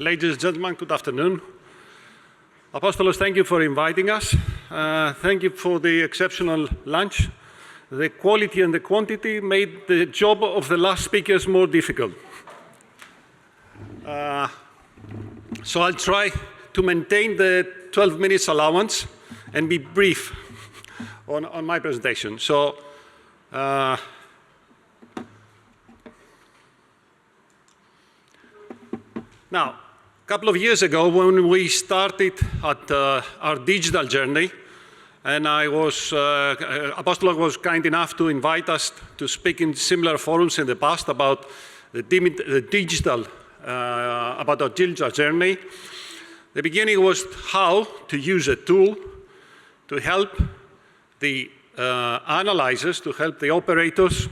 Ladies and gentlemen, good afternoon. Apostolos, thank you for inviting us. Thank you for the exceptional lunch. The quality and the quantity made the job of the last speakers more difficult. So I'll try to maintain the 12 minutes allowance and be brief on my presentation. So, now, a couple of years ago, when we started at our digital journey, and Apostolos was kind enough to invite us to speak in similar forums in the past about about our digital journey. The beginning was how to use a tool to help the analyzers, to help the operators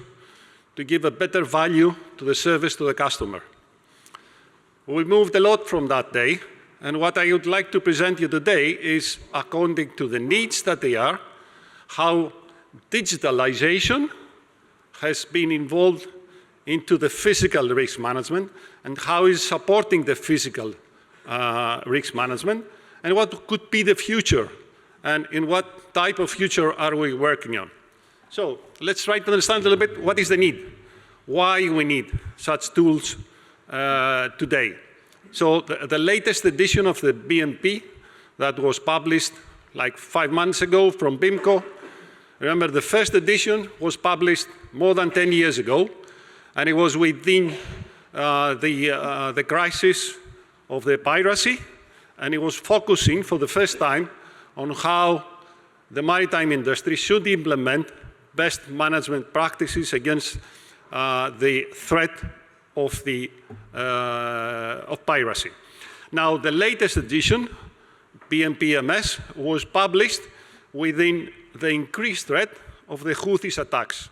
to give a better value to the service to the customer. We moved a lot from that day, and what I would like to present you today is, according to the needs that they are, how digitalization has been involved into the physical risk management and how it's supporting the physical risk management, and what could be the future, and in what type of future are we working on. So let's try to understand a little bit what is the need, why we need such tools today. So the latest edition of the BMP that was published like 5 months ago from BIMCO, remember the first edition was published more than 10 years ago, and it was within the crisis of the piracy, and it was focusing for the first time on how the maritime industry should implement best management practices against the threat of piracy. Now, the latest edition, BMP-MS, was published within the increased threat of the Houthis attacks.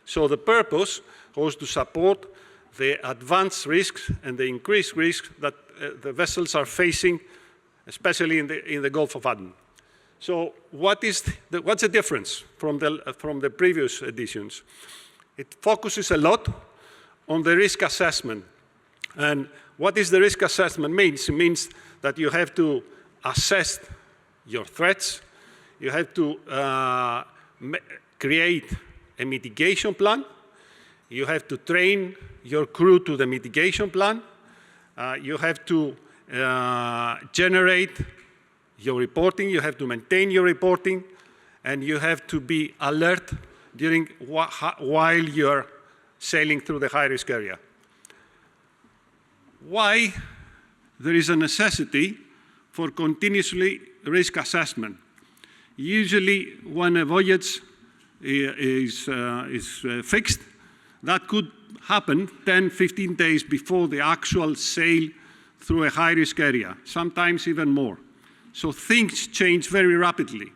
So the purpose was to support the advanced risks and the increased risks that the vessels are facing, especially in the Gulf of Aden. So what's the difference from the previous editions? It focuses a lot on the risk assessment. And what is the risk assessment means? It means that you have to assess your threats, you have to create a mitigation plan, you have to train your crew to the mitigation plan, you have to generate your reporting, you have to maintain your reporting, and you have to be alert while you're sailing through the high-risk area. Why there is a necessity for continuously risk assessment? Usually when a voyage is fixed, that could happen 10, 15 days before the actual sail through a high-risk area, sometimes even more. So things change very rapidly.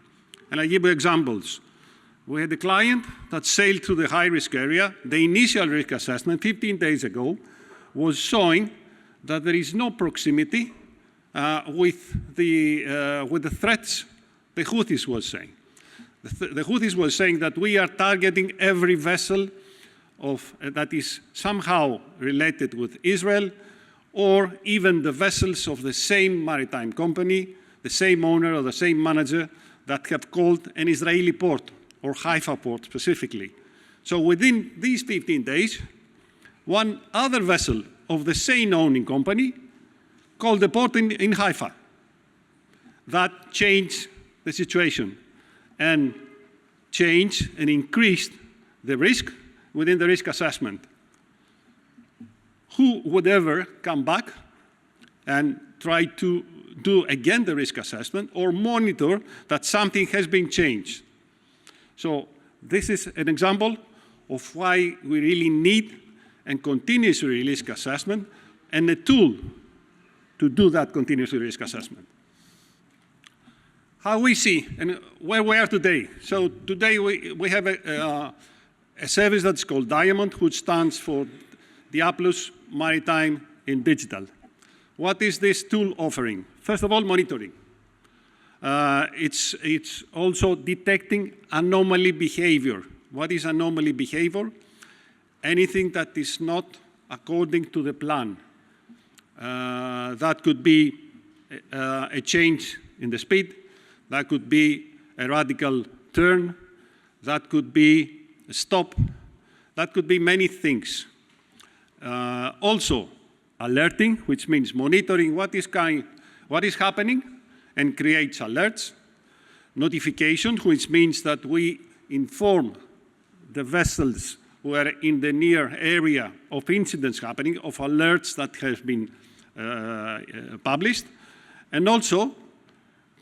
And I give you examples. We had a client that sailed through the high-risk area. The initial risk assessment 15 days ago was showing that there is no proximity with the threats the Houthis was saying. The Houthis was saying that we are targeting every vessel that is somehow related with Israel, or even the vessels of the same maritime company, the same owner or the same manager that have called an Israeli port, or Haifa port specifically. So within these 15 days, one other vessel of the same owning company called the port in Haifa. That changed the situation and changed and increased the risk within the risk assessment. Who would ever come back and try to do again the risk assessment or monitor that something has been changed? So this is an example of why we really need and continuous risk assessment and a tool to do that continuous risk assessment. How we see and where we are today. So today we have a service that's called DIA.M.ON.D, which stands for Diaplous Maritime in Digital. What is this tool offering? First of all, monitoring. It's also detecting anomaly behavior. What is anomaly behavior? Anything that is not according to the plan. That could be a change in the speed. That could be a radical turn. That could be a stop. That could be many things. Also, alerting, which means monitoring what is happening and creates alerts. Notification, which means that we inform the vessels who are in the near area of incidents happening, of alerts that have been published, and also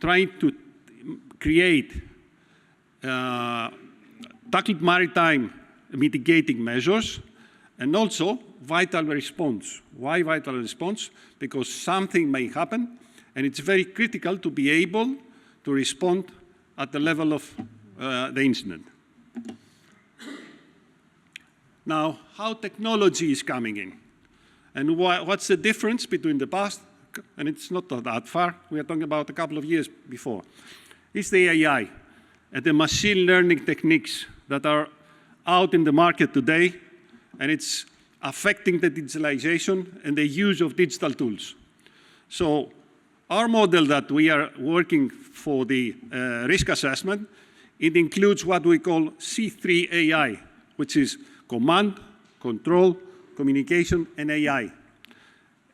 trying to create tackled maritime mitigating measures, and also vital response. Why vital response? Because something may happen, and it's very critical to be able to respond at the level of the incident. Now, how technology is coming in, and what's the difference between the past, and it's not that far, we are talking about a couple of years before. It's the AI and the machine learning techniques that are out in the market today, and it's affecting the digitalization and the use of digital tools. So our model that we are working for the risk assessment, it includes what we call C3 AI, which is command, control, communication, and AI.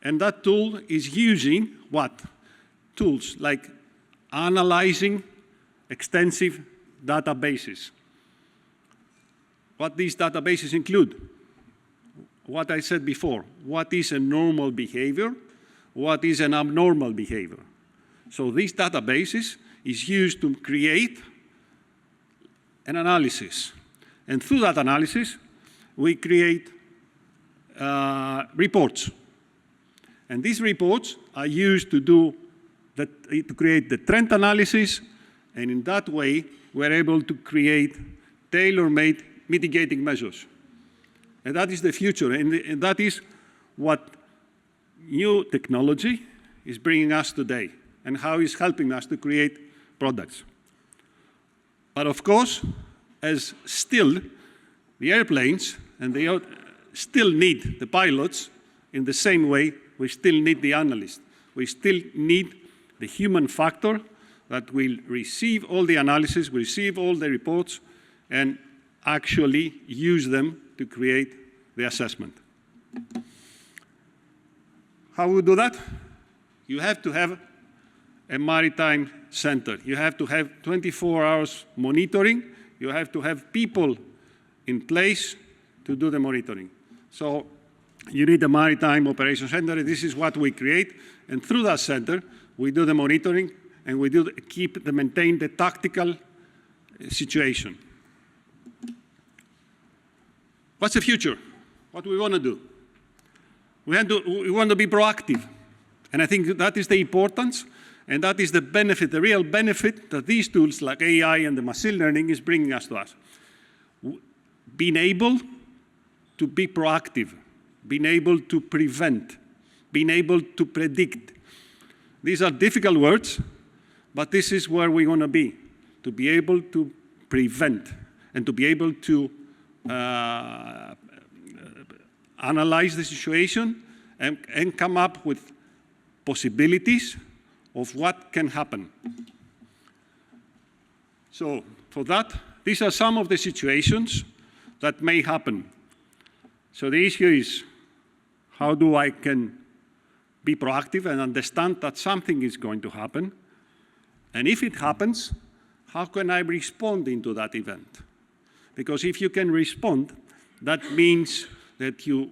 And that tool is using what? Tools like analyzing extensive databases. What these databases include? What I said before, what is a normal behavior? What is an abnormal behavior? So these databases is used to create an analysis. And through that analysis, we create reports. And these reports are used to create the trend analysis, and in that way, we're able to create tailor-made mitigating measures. And that is the future, and that is what new technology is bringing us today, and how it's helping us to create products. But of course, as still the airplanes, and they still need the pilots in the same way, we still need the analysts. We still need the human factor that will receive all the analysis, receive all the reports, and actually use them to create the assessment. How we do that? You have to have a maritime center. You have to have 24 hours monitoring. You have to have people in place to do the monitoring. So you need a maritime operations center. This is what we create. And through that center, we do the monitoring, and we maintain the tactical situation. What's the future? What do we want to do? We want to be proactive. And I think that is the importance, and that is the benefit, the real benefit that these tools like AI and the machine learning is bringing us to us. Being able to be proactive, being able to prevent, being able to predict. These are difficult words, but this is where we want to be able to prevent and to be able to analyze the situation and come up with possibilities of what can happen. So for that, these are some of the situations that may happen. So the issue is, how do I can be proactive and understand that something is going to happen? And if it happens, how can I respond into that event? Because if you can respond, that means that you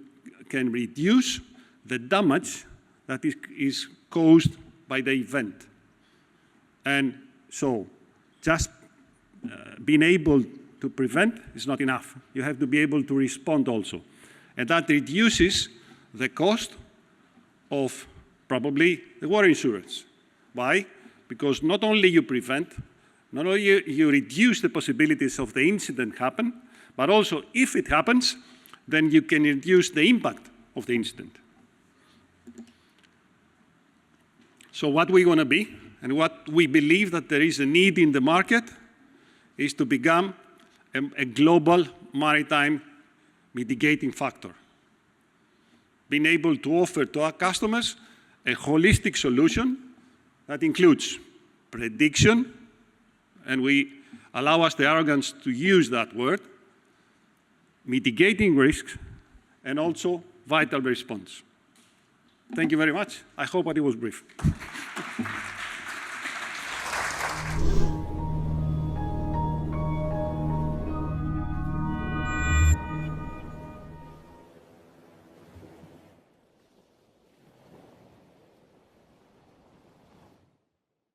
can reduce the damage that is caused by the event. And so just being able to prevent is not enough. You have to be able to respond also. And that reduces the cost of probably the war insurance. Why? Because not only you prevent, not only you reduce the possibilities of the incident happen, but also if it happens, then you can reduce the impact of the incident. So what we want to be, and what we believe that there is a need in the market, is to become a global maritime mitigating factor. been able to offer to our customers a holistic solution that includes prediction, and we allow us the arrogance to use that word, mitigating risks, and also vital response. Thank you very much. I hope that it was brief.